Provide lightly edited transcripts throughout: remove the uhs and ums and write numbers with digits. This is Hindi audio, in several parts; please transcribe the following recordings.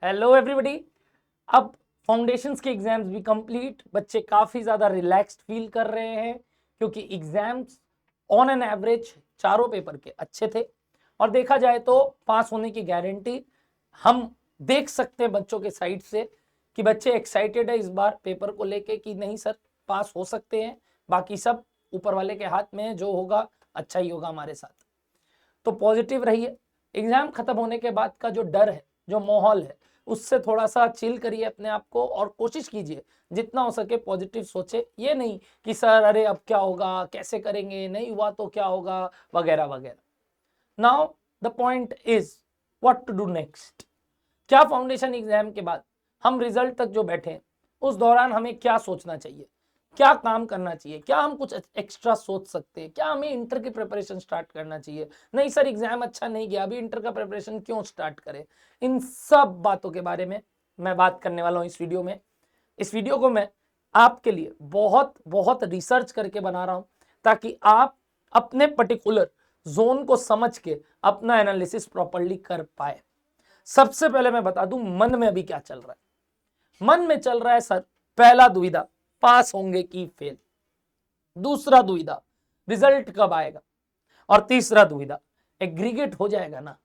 Hello everybody. अब फाउंडेशंस के एग्जाम्स भी कंप्लीट, बच्चे काफ़ी ज़्यादा रिलैक्स्ड फील कर रहे हैं क्योंकि एग्जाम्स ऑन एन एवरेज चारों पेपर के अच्छे थे और देखा जाए तो पास होने की गारंटी हम देख सकते हैं बच्चों के साइड से कि बच्चे एक्साइटेड है इस बार पेपर को लेके कि नहीं सर पास हो सकते हैं, बाकी सब ऊपर वाले के हाथ में है, जो होगा अच्छा ही होगा हमारे साथ। तो पॉजिटिव रहिए। एग्जाम खत्म होने के बाद का जो डर है, जो माहौल है, उससे थोड़ा सा चिल करिए अपने आप को और कोशिश कीजिए जितना हो सके पॉजिटिव सोचे। ये नहीं कि सर अरे अब क्या होगा, कैसे करेंगे, नहीं हुआ तो क्या होगा, वगैरह वगैरह। Now the point is what to do next. क्या फाउंडेशन एग्जाम के बाद हम रिजल्ट तक जो बैठे हैं उस दौरान हमें क्या सोचना चाहिए, क्या काम करना चाहिए, क्या हम कुछ एक्स्ट्रा सोच सकते हैं, क्या हमें इंटर की प्रिपरेशन स्टार्ट करना चाहिए। नहीं सर एग्जाम अच्छा नहीं गया, अभी इंटर का प्रिपरेशन क्यों स्टार्ट करें। इन सब बातों के बारे में मैं बात करने वाला हूं इस वीडियो में। इस वीडियो को मैं आपके लिए बहुत बहुत रिसर्च करके बना रहा हूं ताकि आप अपने पर्टिकुलर जोन को समझ के अपना एनालिसिस प्रॉपरली कर पाए। सबसे पहले मैं बता दूं मन में अभी क्या चल रहा है। मन में चल रहा है सर पहला दुविधा पास होंगे कि फेल, दूसरा दुविधा रिजल्ट कब आएगा, और तीसरा दुविधा एग्रीगेट हो जाएगा ना।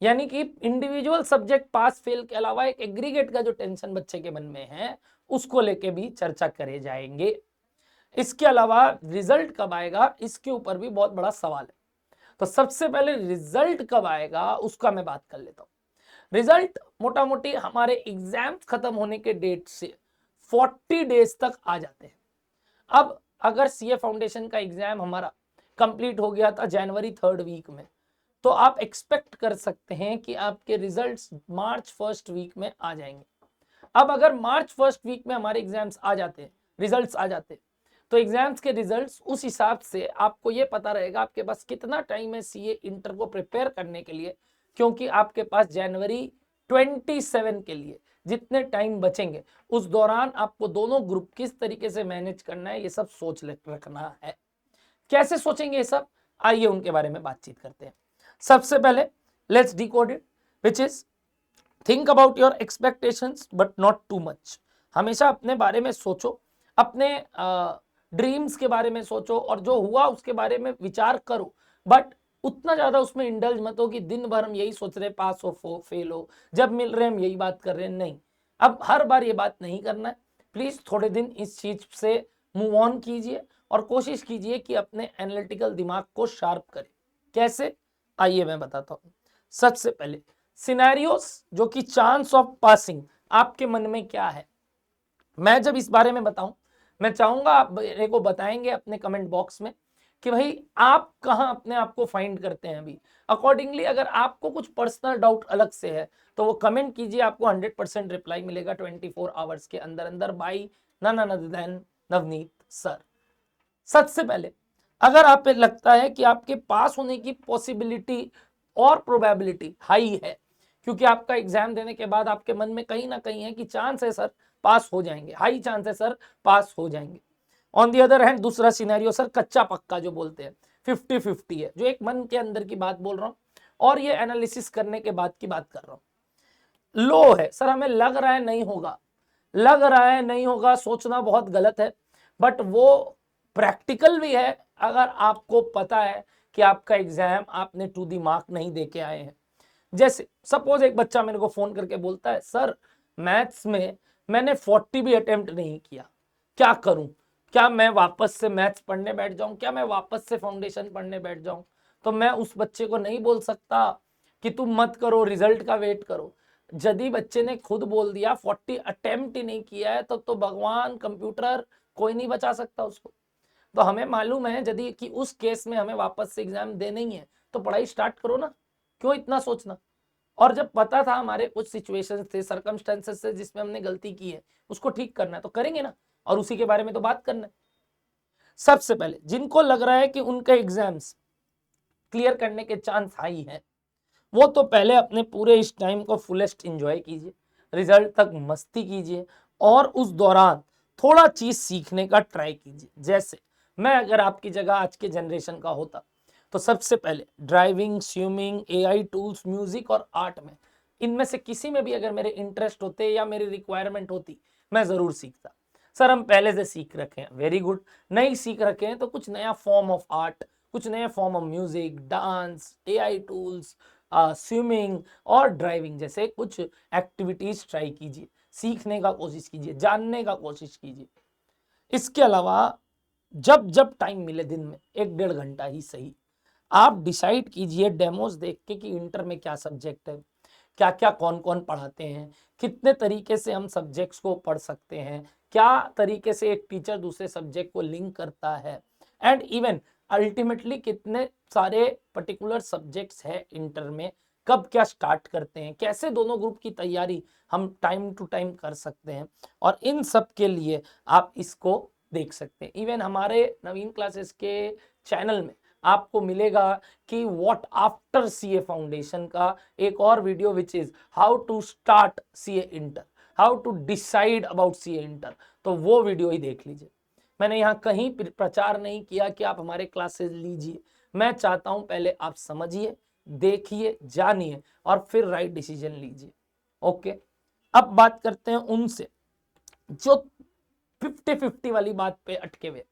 यानी कि इंडिविजुअल सब्जेक्ट पास फेल के अलावा एक एग्रीगेट का जो टेंशन बच्चे के मन में है उसको लेके भी चर्चा करे जाएंगे। इसके अलावा रिजल्ट कब आएगा इसके ऊपर भी बहुत बड़ा सवाल है। तो सबसे पहले रिजल्ट कब आएगा उसका मैं बात कर लेता हूं। रिजल्ट मोटा मोटी हमारे एग्जाम खत्म होने के डेट से 40 डेज तक आ जाते हैं। अब अगर सीए फाउंडेशन का एग्जाम हमारा कंप्लीट हो गया था जनवरी 3rd वीक में, तो आप एक्सपेक्ट कर सकते हैं कि आपके रिजल्ट्स मार्च 1st वीक में आ जाएंगे। अब अगर मार्च 1st वीक में हमारे एग्जाम्स आ जाते हैं, रिजल्ट्स आ जाते हैं, तो एग्जाम्स के रिजल्ट्स उस हिसाब से आपको ये पता रहेगा आपके पास कितना टाइम है सीए इंटर को प्रिपेयर करने के लिए, क्योंकि आपके पास जनवरी 27 के लिए जितने टाइम बचेंगे उस दौरान आपको दोनों ग्रुप किस तरीके से मैनेज करना है ये सब सोच रखना है। कैसे सोचेंगे ये सब, आइए उनके बारे में बातचीत करते हैं। सबसे पहले let's decode it, which is think about your expectations but not too much. हमेशा अपने बारे में सोचो, अपने ड्रीम्स के बारे में सोचो और जो हुआ उसके बारे में विचार करो, बट उतना ज्यादा उसमें इंडल्ज मत हो कि दिन भर हम यही सोच रहे पास हो फेल हो, जब मिल रहे हम यही बात कर रहे हैं। नहीं, अब हर बार ये बात नहीं करना है। प्लीज थोड़े दिन इस चीज से मूव ऑन कीजिए और कोशिश कीजिए कि अपने एनालिटिकल दिमाग को शार्प करें। कैसे, आइए मैं बताता हूं। सबसे पहले सिनेरियोस जो कि चांस ऑफ पासिंग आपके मन में क्या है। मैं जब इस बारे में बताऊं, मैं चाहूंगा आप मेरे को बताएंगे अपने कमेंट बॉक्स में कि भाई आप कहां अपने आप को फाइंड करते हैं अभी। अकॉर्डिंगली अगर आपको कुछ पर्सनल डाउट अलग से है तो वो कमेंट कीजिए, आपको 100% रिप्लाई मिलेगा 24 आवर्स के अंदर अंदर by none other than Navneet sir. सबसे पहले अगर आप पे लगता है कि आपके पास होने की पॉसिबिलिटी और प्रोबेबिलिटी हाई है, क्योंकि आपका एग्जाम देने के बाद आपके मन में कहीं ना कहीं है कि चांस है सर पास हो जाएंगे, हाई चांस है सर पास हो जाएंगे। ऑन दी अदर हैंड दूसरा सिनेरियो सर कच्चा पक्का जो बोलते हैं 50-50 है, जो एक मन के अंदर की बात बोल रहा हूं और ये एनालिसिस करने के बाद की बात कर रहा हूं। लो है सर हमें लग रहा है नहीं होगा, लग रहा है नहीं होगा, सोचना बहुत गलत है, बट वो प्रैक्टिकल भी है अगर आपको पता है कि आपका एग्जाम आपने टू दी मार्क नहीं दे के आए हैं। जैसे सपोज एक बच्चा मेरे को फोन करके बोलता है सर मैथ्स में मैंने 40 भी अटेम्प्ट नहीं किया, क्या करूं, क्या मैं वापस से मैथ्स पढ़ने बैठ जाऊं, क्या मैं वापस से फाउंडेशन पढ़ने बैठ जाऊं। तो मैं उस बच्चे को नहीं बोल सकता कि तुम मत करो, रिजल्ट का वेट करो। यदि बच्चे ने खुद बोल दिया 40 अटेम्प्ट ही नहीं किया है तो भगवान कंप्यूटर कोई नहीं बचा सकता उसको। तो हमें मालूम है यदि कि उस केस में हमें वापस से एग्जाम देना ही है तो पढ़ाई स्टार्ट करो ना, क्यों इतना सोचना। और जब पता था हमारे कुछ सिचुएशंस थे, सर्कमस्टेंसेस थे जिसमें हमने गलती की है, उसको ठीक करना है तो करेंगे ना, और उसी के बारे में तो बात करना है। सबसे पहले जिनको लग रहा है कि उनके एग्जाम्स क्लियर करने के चांस हाई है, वो तो पहले अपने पूरे इस टाइम को फुलेस्ट एंजॉय कीजिए, रिजल्ट तक मस्ती कीजिए और उस दौरान थोड़ा चीज सीखने का ट्राई कीजिए। जैसे मैं अगर आपकी जगह आज के जनरेशन का होता तो सबसे पहले driving, swimming, AI tools, music और आर्ट में इनमें से किसी में भी अगर मेरे इंटरेस्ट होते या मेरी रिक्वायरमेंट होती, मैं जरूर सीखता। सर हम पहले से सीख रखे हैं, वेरी गुड। नहीं सीख रखे हैं तो कुछ नया फॉर्म ऑफ आर्ट, कुछ नया form of music, dance, AI tools, swimming और ड्राइविंग जैसे कुछ एक्टिविटीज ट्राई कीजिए, सीखने का कोशिश कीजिए, जानने का कोशिश कीजिए। इसके अलावा जब जब टाइम मिले दिन में 1-1.5 घंटा ही सही, आप डिसाइड कीजिए डेमोज देख के कि इंटर में क्या सब्जेक्ट है, क्या क्या कौन कौन पढ़ाते हैं, कितने तरीके से हम सब्जेक्ट्स को पढ़ सकते हैं, क्या तरीके से एक टीचर दूसरे सब्जेक्ट को लिंक करता है, एंड इवन अल्टीमेटली कितने सारे पर्टिकुलर सब्जेक्ट्स है इंटर में, कब क्या स्टार्ट करते हैं, कैसे दोनों ग्रुप की तैयारी हम टाइम टू टाइम कर सकते हैं। और इन सब के लिए आप इसको देख सकते हैं। इवन हमारे नवीन क्लासेस के चैनल में आपको मिलेगा कि व्हाट आफ्टर सीए फाउंडेशन का एक और video which is how to start CA inter, how to decide about CA inter, तो वो वीडियो ही देख लीजिए। मैंने यहाँ कहीं प्रचार नहीं किया कि आप हमारे क्लासेस लीजिए, मैं चाहता हूं पहले आप समझिए, देखिए, जानिए और फिर राइट डिसीजन लीजिए। ओके, अब बात करते हैं उनसे जो 50-50 वाली बात पे अटके हुए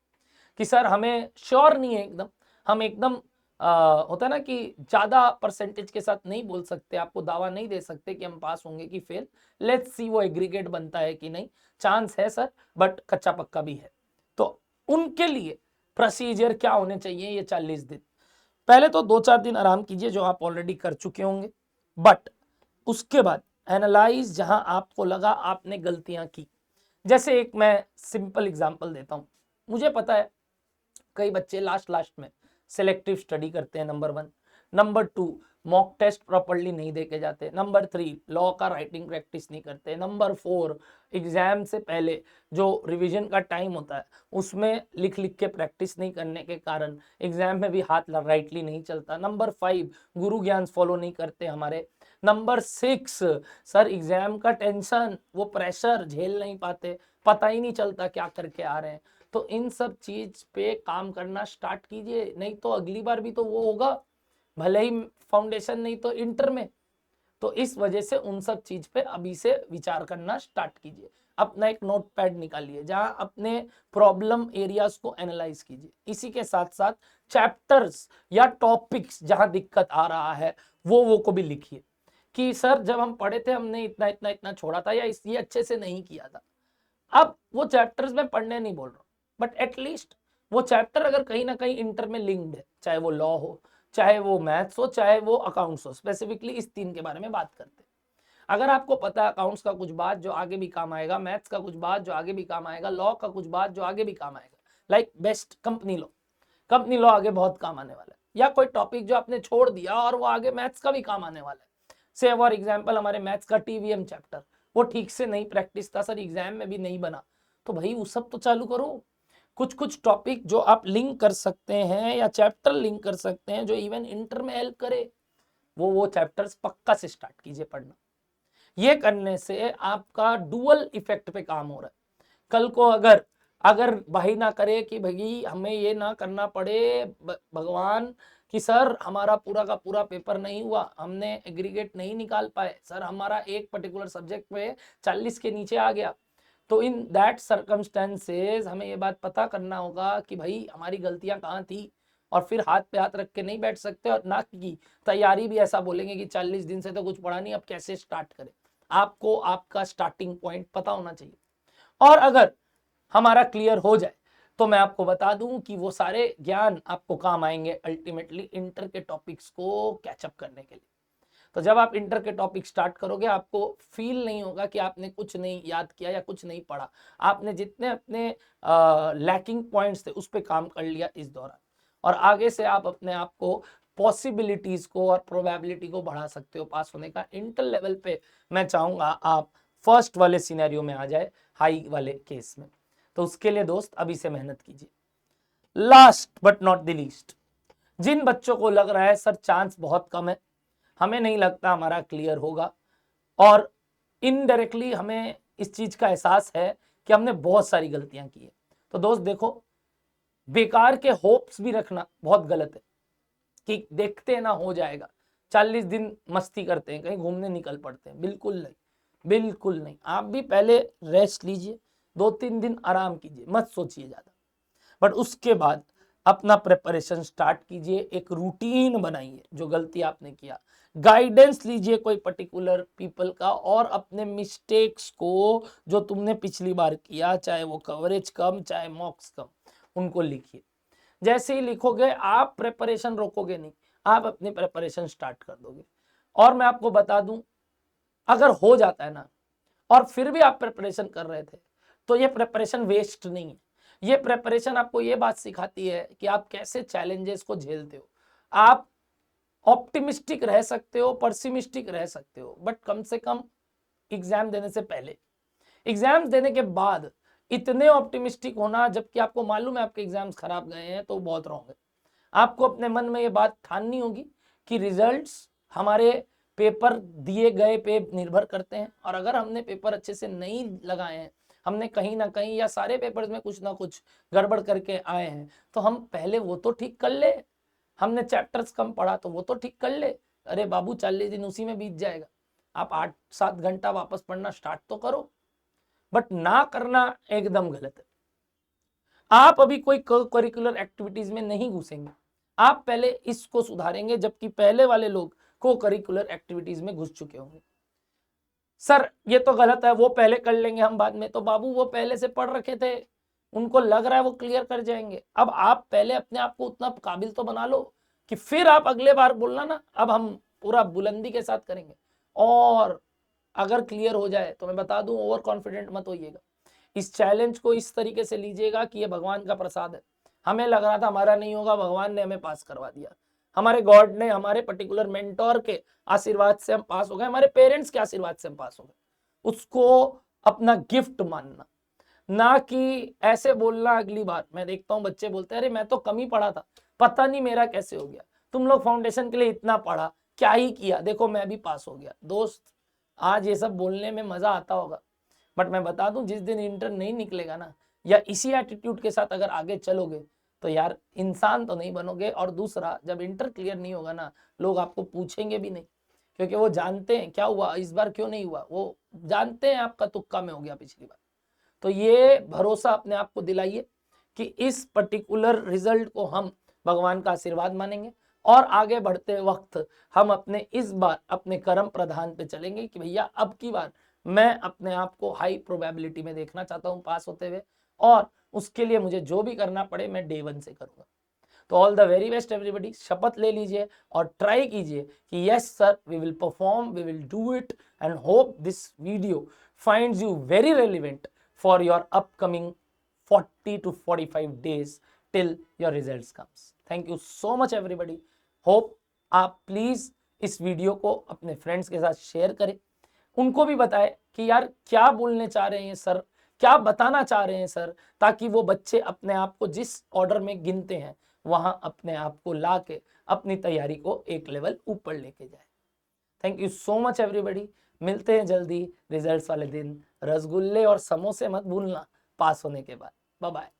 कि सर हमें श्योर नहीं है एकदम, हम एकदम होता है ना कि ज्यादा परसेंटेज के साथ नहीं बोल सकते, आपको दावा नहीं दे सकते कि हम पास होंगे कि फेल, लेट्स सी वो एग्रीगेट बनता है कि नहीं, चांस है सर बट कच्चा पक्का भी है। तो उनके लिए प्रोसीजर क्या होने चाहिए ये 40 दिन? पहले तो 2-4 दिन आराम कीजिए जो आप ऑलरेडी कर चुके होंगे, बट उसके बाद एनालाइज जहां आपको लगा आपने गलतियां की। जैसे एक मैं सिंपल एग्जांपल देता हूं, मुझे पता है कई बच्चे लास्ट में सिलेक्टिव स्टडी करते हैं, number 1। Number 2 mock test properly नहीं देके जाते। नंबर 3 लॉ का राइटिंग प्रैक्टिस नहीं करते। नंबर 4 एग्जाम से पहले जो रिवीजन का टाइम होता है उसमें लिख लिख के प्रैक्टिस नहीं करने के कारण एग्जाम में भी हाथ राइटली नहीं चलता। नंबर 5 गुरु ज्ञान फॉलो नहीं करते हमारे। नंबर 6 सर एग्जाम का टेंशन, वो प्रेशर झेल नहीं पाते, पता ही नहीं चलता क्या करके आ रहे हैं। तो इन सब चीज पे काम करना स्टार्ट कीजिए, नहीं तो अगली बार भी तो वो होगा, भले ही फाउंडेशन नहीं तो इंटर में। तो इस वजह से उन सब चीज पे अभी से विचार करना स्टार्ट कीजिए। अपना एक नोट पैड निकालिए जहां अपने प्रॉब्लम एरियाज को एनालाइज कीजिए। इसी के साथ साथ चैप्टर्स या टॉपिक्स जहां दिक्कत आ रहा है वो को भी लिखिए कि सर जब हम पढ़े थे हमने इतना इतना इतना छोड़ा था या ये अच्छे से नहीं किया था। अब वो चैप्टर्स में पढ़ने नहीं बोल रहा हूँ, बट एटलीस्ट वो चैप्टर अगर कहीं ना कहीं इंटर में लिंक्ड है, चाहे वो लॉ हो, चाहे वो मैथ्स हो, चाहे वो अकाउंट्स हो, स्पेसिफिकली इस 3 के बारे में बात करते हैं। अगर आपको पता है अकाउंट्स का कुछ बात जो आगे भी काम आएगा, मैथ्स का कुछ बात जो आगे भी काम आएगा, लॉ का कुछ बात जो आगे भी काम आएगा, लाइक बेस्ट कंपनी लॉ आगे बहुत काम आने वाला है, या कोई टॉपिक जो आपने छोड़ दिया और वो आगे मैथ्स का भी काम आने वाला है। से फॉर एग्जाम्पल हमारे मैथ्स का टीवीएम चैप्टर, वो ठीक से नहीं प्रैक्टिस था सर, एग्जाम में भी नहीं बना, तो भाई वो सब तो चालू करो। कुछ कुछ टॉपिक जो आप लिंक कर सकते हैं या चैप्टर लिंक कर सकते हैं जो इवन इंटर में हेल्प करे, वो चैप्टर्स पक्का से स्टार्ट कीजिए पढ़ना। ये करने से आपका डुअल इफेक्ट पे काम हो रहा है। कल को अगर भाई ना करे कि भाई हमें ये ना करना पड़े भगवान कि सर हमारा पूरा का पूरा पेपर नहीं हुआ, हमने एग्रीगेट नहीं निकाल पाए, सर हमारा एक पर्टिकुलर सब्जेक्ट में 40 के नीचे आ गया, तो इन दैट सर्कमस्टेंसेस हमें ये बात पता करना होगा कि भाई हमारी गलतियां कहाँ थी, और फिर हाथ पे हाथ रख के नहीं बैठ सकते और ना की तैयारी भी ऐसा बोलेंगे कि 40 दिन से तो कुछ पढ़ा नहीं, अब कैसे स्टार्ट करें। आपको आपका स्टार्टिंग पॉइंट पता होना चाहिए। और अगर हमारा क्लियर हो जाए तो मैं आपको बता दूं कि वो सारे ज्ञान आपको काम आएंगे अल्टीमेटली इंटर के टॉपिक्स को कैचअप करने के लिए। तो जब आप इंटर के टॉपिक स्टार्ट करोगे आपको फील नहीं होगा कि आपने कुछ नहीं याद किया या कुछ नहीं पढ़ा, आपने जितने अपने लैकिंग पॉइंट्स थे उस पर काम कर लिया इस दौरान, और आगे से आप अपने आप को पॉसिबिलिटीज को और प्रोबेबिलिटी को बढ़ा सकते हो पास होने का। इंटर लेवल पे मैं चाहूंगा आप फर्स्ट वाले सिनेरियो में आ जाए, हाई वाले केस में। तो उसके लिए दोस्त अभी से मेहनत कीजिए। Last but not the least, जिन बच्चों को लग रहा है सर चांस बहुत कम है, हमें नहीं लगता हमारा क्लियर होगा, और इनडायरेक्टली हमें इस चीज का एहसास है कि हमने बहुत सारी गलतियां की है, तो दोस्त देखो बेकार के होप्स भी रखना बहुत गलत है कि देखते ना हो जाएगा। 40 दिन मस्ती करते हैं, कहीं घूमने निकल पड़ते हैं, बिल्कुल नहीं, बिल्कुल नहीं। आप भी पहले रेस्ट लीजिए, 2-3 दिन आराम कीजिए, मत सोचिए ज़्यादा, बट उसके बाद अपना प्रिपरेशन स्टार्ट कीजिए, एक रूटीन बनाइए। जो गलती आपने किया, गाइडेंस लीजिए कोई पर्टिकुलर पीपल का, और अपने मिस्टेक्स को जो तुमने पिछली बार किया, चाहे वो कवरेज कम चाहे मॉक्स कम, उनको लिखिए। जैसे ही लिखोगे आप प्रिपरेशन रोकोगे नहीं, आप अपनी प्रिपरेशन स्टार्ट कर दोगे। और मैं आपको बता दूं, अगर हो जाता है ना और फिर भी आप प्रिपरेशन कर रहे थे, तो ये प्रिपरेशन वेस्ट नहीं है। ये प्रिपरेशन आपको ये बात सिखाती है कि आप कैसे चैलेंजेस को झेलते हो। आप ऑप्टिमिस्टिक रह सकते हो, पर्सिमिस्टिक रह सकते हो, बट कम से कम एग्जाम देने से पहले, एग्जाम देने के बाद इतने ऑप्टिमिस्टिक होना, जबकि आपको मालूम है आपके एग्जाम्स खराब गए हैं, तो बहुत रॉन्ग है। आपको अपने मन में ये बात ठाननी होगी कि रिजल्ट्स हमारे पेपर दिए गए पे निर्भर करते हैं, और अगर हमने पेपर अच्छे से नहीं लगाए हैं, हमने कहीं ना कहीं या सारे पेपर्स में कुछ ना कुछ गड़बड़ करके आए हैं, तो हम पहले वो तो ठीक कर ले। हमने चैप्टर्स कम पढ़ा तो वो तो ठीक कर ले। अरे बाबू 40 दिन उसी में बीत जाएगा, आप 8-7 घंटा वापस पढ़ना स्टार्ट तो करो, बट ना करना एकदम गलत है। आप अभी कोई करिकुलर एक्टिविटीज में नहीं घुसेंगे, आप पहले इसको सुधारेंगे, जबकि पहले वाले लोग को करिकुलर एक्टिविटीज में घुस चुके होंगे। सर ये तो गलत है, वो पहले कर लेंगे हम बाद में, तो बाबू वो पहले से पढ़ रखे थे, उनको लग रहा है वो क्लियर कर जाएंगे। अब आप पहले अपने आप को उतना काबिल तो बना लो कि फिर आप अगले बार बोलना ना, अब हम पूरा बुलंदी के साथ करेंगे। और अगर क्लियर हो जाए तो मैं बता दूं, ओवर कॉन्फिडेंट मत होइएगा। इस चैलेंज को इस तरीके से लीजिएगा कि ये भगवान का प्रसाद है। हमें लग रहा था हमारा नहीं होगा, भगवान ने हमें पास करवा दिया, हमारे गॉड ने, हमारे पर्टिकुलर मेंटोर के आशीर्वाद से हम पास हो गए, हमारे पेरेंट्स के आशीर्वाद से हम पास हो गए। उसको अपना गिफ्ट मानना, ना कि ऐसे बोलना। अगली बार मैं देखता हूँ बच्चे बोलते हैं अरे मैं तो कम ही पढ़ा था, पता नहीं मेरा कैसे हो गया। तुम लोग फाउंडेशन के लिए इतना पढ़ा, क्या ही किया, देखो मैं भी पास हो गया। दोस्त आज ये सब बोलने में मजा आता होगा, बट मैं बता दूं जिस दिन इंटर नहीं निकलेगा ना, या इसी एटीट्यूड के साथ अगर आगे चलोगे तो यार इंसान तो नहीं बनोगे। और दूसरा, जब इंटर क्लियर नहीं होगा ना, लोग आपको पूछेंगे भी नहीं, क्योंकि वो जानते हैं क्या हुआ इस बार, क्यों नहीं हुआ, वो जानते हैं आपका तुक्का में हो गया पिछली बार। तो ये भरोसा अपने आप को दिलाइए कि इस पर्टिकुलर रिजल्ट को हम भगवान का आशीर्वाद मानेंगे, और आगे बढ़ते वक्त हम अपने इस बार अपने कर्म प्रधान पे चलेंगे कि भैया अब की बार मैं अपने आप को हाई प्रोबेबिलिटी में देखना चाहता हूं पास होते हुए, और उसके लिए मुझे जो भी करना पड़े मैं डे 1 से करूंगा। तो all the very best everybody, शपथ ले लीजिए और ट्राई कीजिए कि yes sir we will perform, we will do it, and hope this video finds you very relevant for your upcoming 40 to 45 days till your results comes. Thank you so much everybody. Hope आप प्लीज इस वीडियो को अपने फ्रेंड्स के साथ शेयर करें, उनको भी बताएं कि यार क्या बोलने चाह रहे हैं सर, क्या बताना चाह रहे हैं सर, ताकि वो बच्चे अपने आप को जिस ऑर्डर में गिनते हैं वहां अपने आप को ला के अपनी तैयारी को एक लेवल ऊपर लेके जाए। Thank you so much everybody, मिलते हैं जल्दी रिजल्ट्स वाले दिन। रसगुल्ले और समोसे मत भूलना पास होने के बाद। Bye bye.